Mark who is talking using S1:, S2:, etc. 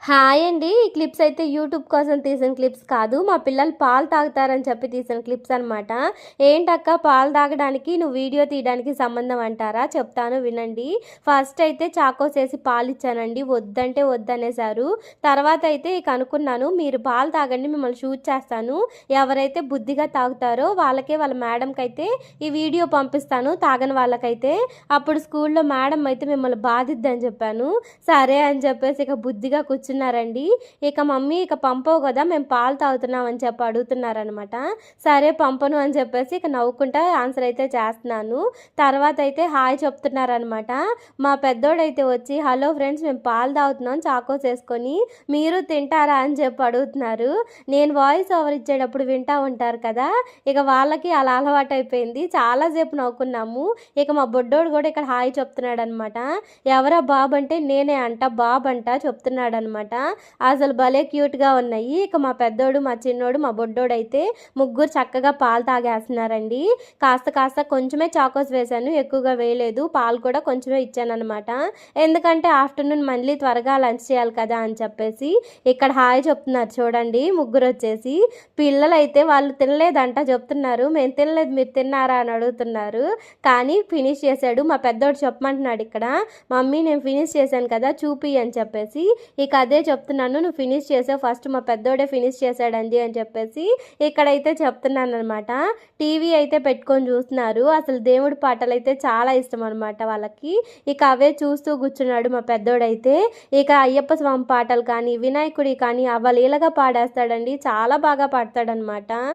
S1: Hi అండి. ఈ clips అయితే యూట్యూబ్ కోసం తీసిన క్లిప్స్ కాదు. మా పిల్లలు పాలు తాగుతారని చెప్పి తీసిన క్లిప్స్ అనమాట. ఏంటక్క పాలు తాగడానికి నువ్వు వీడియో తీయడానికి సంబంధం అంటారా? చెప్తాను వినండి. ఫస్ట్ అయితే చాకోస్ వేసి పాలు ఇచ్చానండి. వద్దంటే వద్దనేసారు. తర్వాత అయితే ఇక అనుకున్నాను మీరు పాలు తాగండి, మిమ్మల్ని షూట్ చేస్తాను. ఎవరైతే బుద్ధిగా తాగుతారో వాళ్ళకే వాళ్ళ మేడంకి అయితే ఈ వీడియో పంపిస్తాను, తాగని వాళ్ళకైతే. అప్పుడు స్కూల్లో మేడం అయితే మిమ్మల్ని బాధిద్దని చెప్పాను. సరే అని చెప్పేసి ఇక బుద్ధిగా కూర్చున్నారండి. ఇక మమ్మీ ఇక పంపవు కదా, మేము పాలు తాగుతున్నాం అని చెప్పి అడుగుతున్నారనమాట. సరే పంపను అని చెప్పేసి ఇక నవ్వుకుంటా ఆన్సర్ అయితే చేస్తున్నాను. తర్వాత అయితే హాయ్ చెప్తున్నారనమాట. మా పెద్దోడైతే వచ్చి హలో ఫ్రెండ్స్ మేము పాలు తాగుతున్నాం చాకోస్ వేసుకొని, మీరు తింటారా అని చెప్పి అడుగుతున్నారు. నేను వాయిస్ ఓవర్ ఇచ్చేటప్పుడు వింటా ఉంటారు కదా, ఇక వాళ్ళకి అలా అలవాటు అయిపోయింది. చాలాసేపు నవ్వుకున్నాము. ఇక మా బొడ్డోడు కూడా ఇక్కడ హాయ్ చెప్తున్నాడు అనమాట. ఎవరా బాబు అంటే నేనే అంట, బాబు అంట చెప్తున్నాడు అనమాట. అసలు భలే క్యూట్గా ఉన్నాయి. ఇక మా పెద్దోడు, మా చిన్నోడు, మా బొడ్డోడు అయితే ముగ్గురు చక్కగా పాలు తాగేస్తున్నారండి. కాస్త కాస్త కొంచెమే చాకోస్ వేశాను, ఎక్కువగా వేయలేదు. పాలు కూడా కొంచెమే ఇచ్చాను అనమాట. ఎందుకంటే ఆఫ్టర్నూన్ మళ్ళీ త్వరగా లంచ్ చేయాలి కదా అని చెప్పేసి. ఇక్కడ హాయ్ చెప్తున్నారు చూడండి ముగ్గురు వచ్చేసి. పిల్లలైతే వాళ్ళు తినలేదంట చెప్తున్నారు. మేము తినలేదు, మీరు తిన్నారా అని అడుగుతున్నారు. కానీ ఫినిష్ చేశాడు. మా పెద్దోడు చెప్పమంటున్నాడు ఇక్కడ, మమ్మీ నేను ఫినిష్ చేశాను కదా చూపి అని చెప్పేసి. ఇక అదే చెప్తున్నాను, నువ్వు ఫినిష్ చేసావు, ఫస్ట్ మా పెద్దోడే ఫినిష్ చేశాడండి అని చెప్పేసి ఇక్కడైతే చెప్తున్నాను అనమాట. టీవీ అయితే పెట్టుకొని చూస్తున్నారు. అసలు దేవుడి పాటలు అయితే చాలా ఇష్టం అనమాట వాళ్ళకి. ఇక అవే చూస్తూ కూర్చున్నాడు మా పెద్దోడైతే. ఇక అయ్యప్ప స్వామి పాటలు కానీ, వినాయకుడి కానీ అవలీలగా పాడేస్తాడండి. చాలా బాగా పాడతాడనమాట.